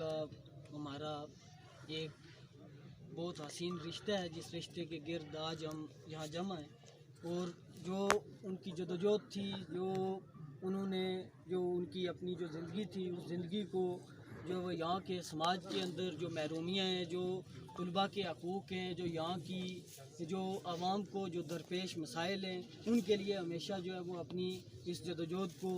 का हमारा एक बहुत हसीन रिश्ता है, जिस रिश्ते के गिर्द आज हम यहाँ जमा हैं। और जो उनकी जदोजहद थी, जो उन्होंने जो उनकी अपनी जो ज़िंदगी थी, उस ज़िंदगी को जो वो यहाँ के समाज के अंदर जो महरूमियाँ हैं, जो तलबा के हकूक़ हैं, जो यहाँ की जो आवाम को जो दरपेश मसाइल हैं, उनके लिए हमेशा जो है वो अपनी इस जदोजहद को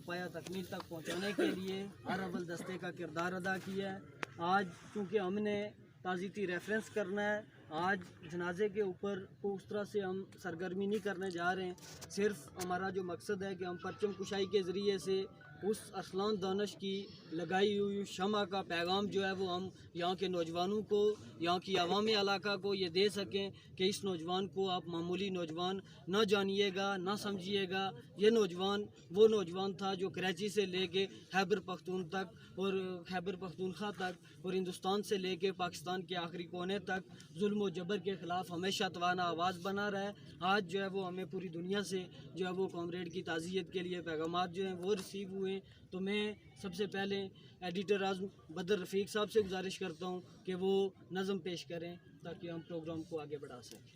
पाया तकमील तक पहुँचाने के लिए हर अव्वल दस्ते का किरदार अदा किया है। आज चूँकि हमने ताज़ीती रेफरेंस करना है, आज जनाजे के ऊपर को उस तरह से हम सरगर्मी नहीं करने जा रहे हैं। सिर्फ हमारा जो मकसद है कि हम परचम कुशाई के ज़रिए से उस अरसलान दानिश की लगाई हुई शमा का पैगाम जो है वो हम यहाँ के नौजवानों को, यहाँ की अवाम इलाका को ये दे सकें कि इस नौजवान को आप मामूली नौजवान ना जानिएगा, ना समझिएगा। ये नौजवान वो नौजवान था जो कराची से लेके खैबर पख्तून तक और खैबर पख्तूनख्वा तक और हिंदुस्तान से लेके पाकिस्तान के आखिरी कोने तक जुल्म व जबर के ख़िलाफ़ हमेशा तवाना आवाज़ बना रहा है। आज जो है वो हमें पूरी दुनिया से जो है वो कॉमरेड की ताज़ियत के लिए पैगामात जो हैं वो रिसीव हुए। तो मैं सबसे पहले एडिटर आज़म बदर रफ़ीक साहब से गुजारिश करता हूँ कि वो नज़म पेश करें ताकि हम प्रोग्राम को आगे बढ़ा सकें।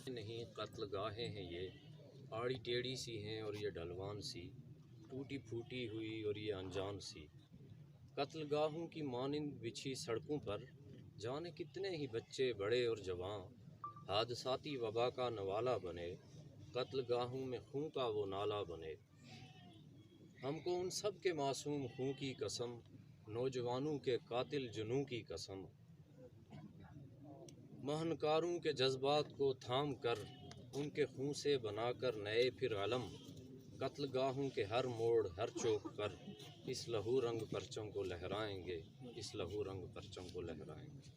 नहीं कत्ल गाहें हैं ये, आड़ी टेढ़ी सी हैं और ये ढलवान सी, टूटी फूटी हुई और ये अनजान सी। कत्ल गाहों की मानिंद बिछी सड़कों पर, जाने कितने ही बच्चे बड़े और जवान हादसाती वबा का नवाला बने, कत्ल गाहों में खून का वो नाला बने। हमको उन सब के मासूम खून की कसम, नौजवानों के कातिल जुनूं की कसम। महनकारों के जज्बात को थाम कर, उनके खून से बनाकर नए फिर अलम, कत्ल गाहों के हर मोड़ हर चौक पर इस लहू रंग परचम को लहराएंगे, इस लहू रंग परचम को लहराएंगे।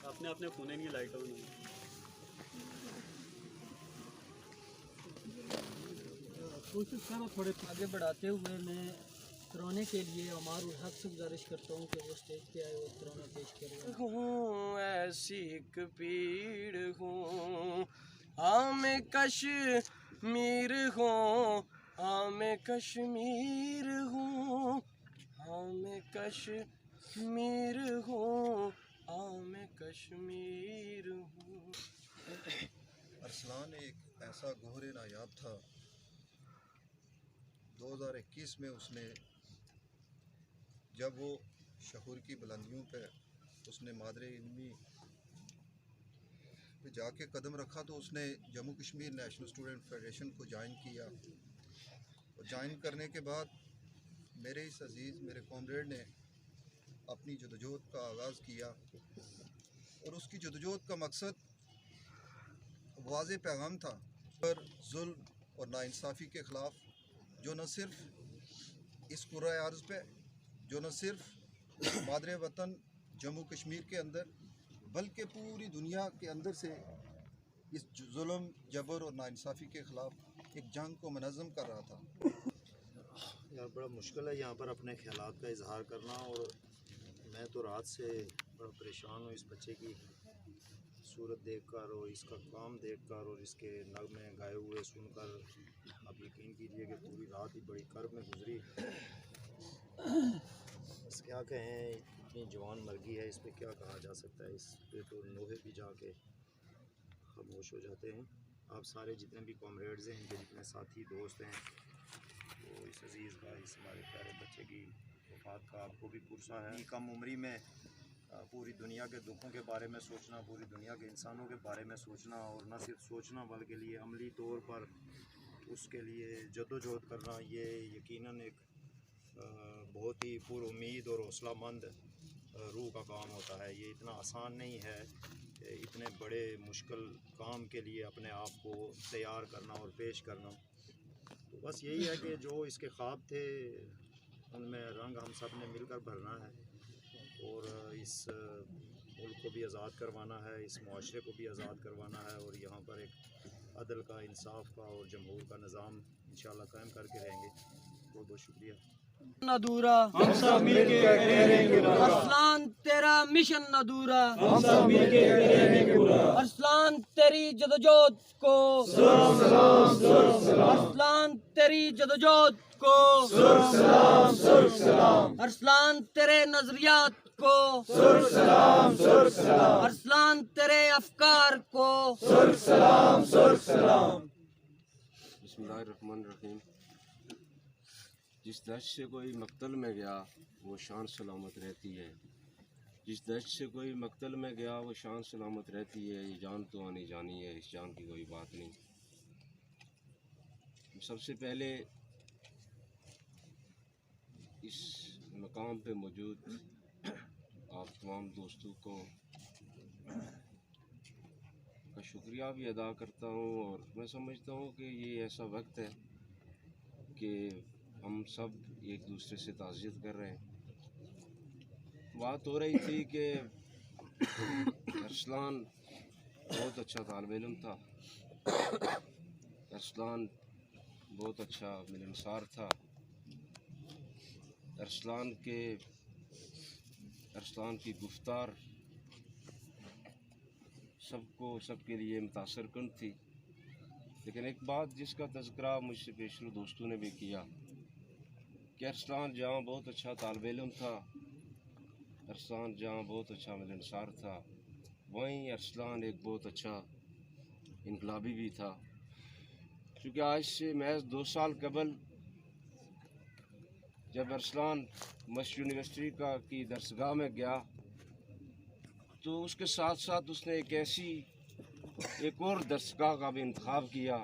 अपने अपने खूने नहीं लाइट ऑन कोशिश करो थोड़े आगे बढ़ाते हुए मैं तराने के लिए अमार उल हक से गुजारिश करता हूँ कि वो स्टेज पे आए और तराना पेश करें। हूँ ऐसी एक पीड़ हूँ, हाँ मैं कश्मीर हूँ, हाँ मैं कश्मीर हूँ, हाँ मैं कश्मीर हूँ, हाँ मैं कश्मीर हूँ। अरसलान एक ऐसा गोहरे नायाब था। 2021 में उसने जब वो शहूर की बुलंदियों पे उसने मादरे इल्मी पे जाके कदम रखा तो उसने Jammu Kashmir national student federation को ज्वाइन किया। और ज्वाइन करने के बाद मेरे इस अजीज़ मेरे कॉमरेड ने अपनी जदोजहद का आगाज़ किया और उसकी जदोजहद का मकसद वाज़े पैगाम था पर जुल्म और नाइंसाफ़ी के ख़िलाफ़, जो न सिर्फ इस कुर्रा अर्ज़ पे, जो न सिर्फ मादरे वतन जम्मू कश्मीर के अंदर बल्कि पूरी दुनिया के अंदर से इस जुल्म जबर और नाइंसाफ़ी के ख़िलाफ़ एक जंग को मनज़्ज़म कर रहा था। यार बड़ा मुश्किल है यहाँ पर अपने ख्यालात का इजहार करना, और मैं तो रात से बड़ा परेशान हूँ इस बच्चे की सूरत देखकर और इसका काम देखकर और इसके नगमे गाए हुए सुनकर। आप यकीन कीजिए कि पूरी रात ही बड़ी कर्ब में गुजरी। बस क्या कहें, इतनी जवान मर्गी है, इस पर क्या कहा जा सकता है। इस पे तो लोहे भी जाके खामोश हो जाते हैं। आप सारे जितने भी कॉमरेड्स हैं, इनके जितने साथी दोस्त हैं, तो इस अजीज़ का, इस हमारे प्यारे बच्चे की वफ़ात का आपको भी पुरसा है। कम उम्री में पूरी दुनिया के दुखों के बारे में सोचना, पूरी दुनिया के इंसानों के बारे में सोचना, और न सिर्फ सोचना बल्कि लिए अमली तौर पर उसके लिए जद्दोजहद करना, ये यकीनन एक बहुत ही पुरुम्मीद और हौसलामंद रूह का काम होता है। ये इतना आसान नहीं है कि इतने बड़े मुश्किल काम के लिए अपने आप को तैयार करना और पेश करना। तो बस यही है कि जो इसके ख्वाब थे उनमें रंग हम सब ने मिलकर भरना है और इस मुल्क को भी आज़ाद करवाना है, इस मुआशरे को भी आज़ाद करवाना है और यहाँ पर एक अदल का, इंसाफ का और जमहूर का निज़ाम इंशाअल्लाह कायम करके रहेंगे। बहुत बहुत शुक्रिया। अधूरा हम सब मिलके करेंगे पूरा। अरसलान तेरा मिशन अधूरा हम सब मिलके करेंगे पूरा। अरसलान तेरी जदोजहद को अरसलान तेरी जदोजहद को अरसलान तेरे नजरियात को अरसलान तेरे अफकार को बिस्मिल्लाहिर्रहमानिर्रहीम। जिस दश्त से कोई मक्तल में गया वो शान सलामत रहती है। जिस दश्त से कोई मक्तल में गया वो शान सलामत रहती है। ये जान तो आनी जानी है, इस जान की कोई बात नहीं। सबसे पहले इस मकाम पे मौजूद आप तमाम दोस्तों को का शुक्रिया भी अदा करता हूँ और मैं समझता हूँ कि ये ऐसा वक्त है कि हम सब एक दूसरे से ताज़ियत कर रहे हैं। बात हो रही थी कि अरसलान बहुत अच्छा तालिब इल्म था, अरसलान बहुत अच्छा मिलनसार था, अरसलान की गुफ्तार सबके लिए मुतासर कन थी। लेकिन एक बात जिसका तज़किरा मुझसे पेशरो दोस्तों ने भी किया कि अरसलान जहाँ बहुत अच्छा तालिब इल्म था, अरसलान जहाँ बहुत अच्छा मिलनसार था, वहीं अरसलान एक बहुत अच्छा इनकलाबी भी था। क्योंकि आज से महज 2 साल कबल जब अरसलान मस्जिद यूनिवर्सिटी की दरसगाह में गया तो उसके साथ साथ उसने एक और दरसगाह का भी इंतखाब किया,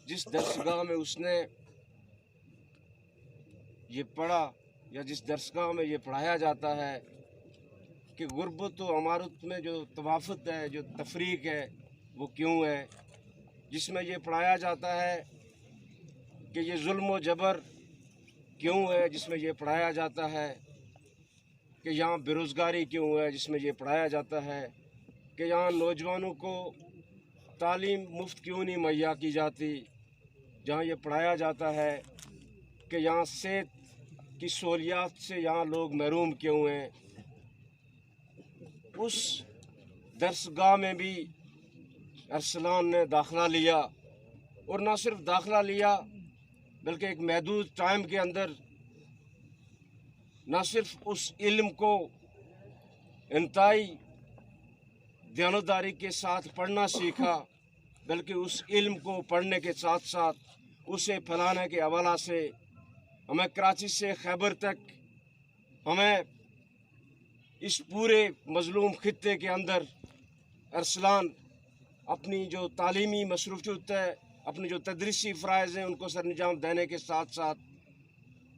जिस दरसगाह में उसने ये पढ़ा या जिस दरसगाह में ये पढ़ाया जाता है कि गुर्बत व अमारत में जो तवाफ़ुत है, जो तफरीक है, वो क्यों है। जिसमें ये पढ़ाया जाता है कि ये जुल्म व जबर क्यों है, जिसमें ये पढ़ाया जाता है कि यहाँ बेरोज़गारी क्यों है, जिसमें ये पढ़ाया जाता है कि यहाँ नौजवानों को तालीम मुफ्त क्यों नहीं मुहैया की जाती, जहाँ ये पढ़ाया जाता है कि यहाँ सेहत की सहूलियात से यहाँ लोग महरूम क्यों हैं। उस दरसगाह में भी अरसलान ने दाखिला लिया और न सिर्फ दाखिला लिया बल्कि एक महदूद टाइम के अंदर न सिर्फ उस इल्म को इंतहाई दयानतदारी के साथ पढ़ना सीखा बल्कि उस इल्म को पढ़ने के साथ साथ उसे फैलाने के हवाला से हमें कराची से खैबर तक, हमें इस पूरे मज़लूम खित्ते के अंदर अरसलान अपनी जो तालीमी मसरूफ़ियत है, अपनी जो तदरीसी फ़राइज़ हैं, उनको सरअंजाम देने के साथ साथ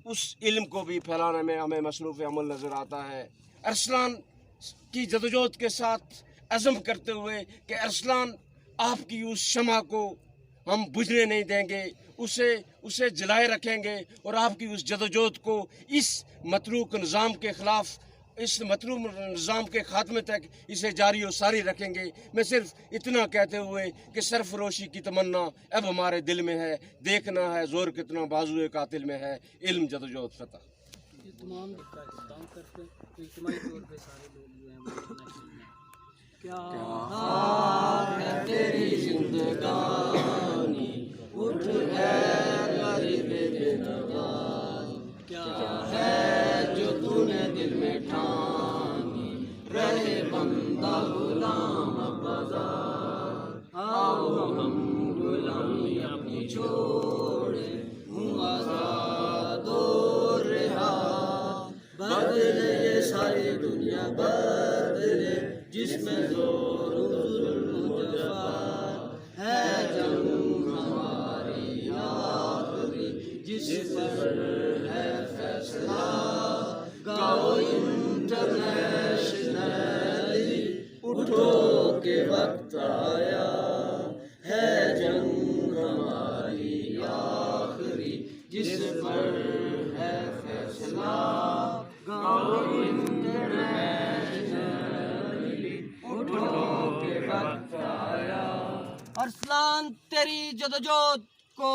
उस इल्म को भी फैलाने में हमें मसरूफ़ अमल नज़र आता है। अरसलान की जदोजहद के साथ अज़म करते हुए कि अरसलान आपकी उस शमा को हम बुझने नहीं देंगे, उसे जलाए रखेंगे और आपकी उस जदोजहद को इस मतरूक निज़ाम के ख़िलाफ़, इस मतरूक निज़ाम के ख़ात्मे तक इसे जारी और सारी रखेंगे। मैं सिर्फ इतना कहते हुए कि सरफरोशी की तमन्ना अब हमारे दिल में है, देखना है ज़ोर कितना बाजुए कातिल में है, इल्म जदोजहद फतह। ये तमाम काम करते हैं तो इज्तिमाई तौर पे सारे लोग जो हैं वो इंटरनेशनल में क्या हाल है तेरी जिंदगानी उठ है गरीबे बेनवाज, क्या है जो तूने दिल में ठानी, रहे बंदा गुलाम बाजार। आओ हम गुलामी अपनी छोड़े, हूँ आज़ाद और रिहा, बदले ये सारी दुनिया बदले, जिसमें ज़ोर जुल्म जफा है, जंग हमारी आखिरी जिस पर है फैसला। गाओ इंटर वक्त आया है, जंग हमारी आखिरी जिस पर है फैसला, गाओ इंटरनेशनली, उठो के वक्त आया। अरसलान तेरी जदोजहद को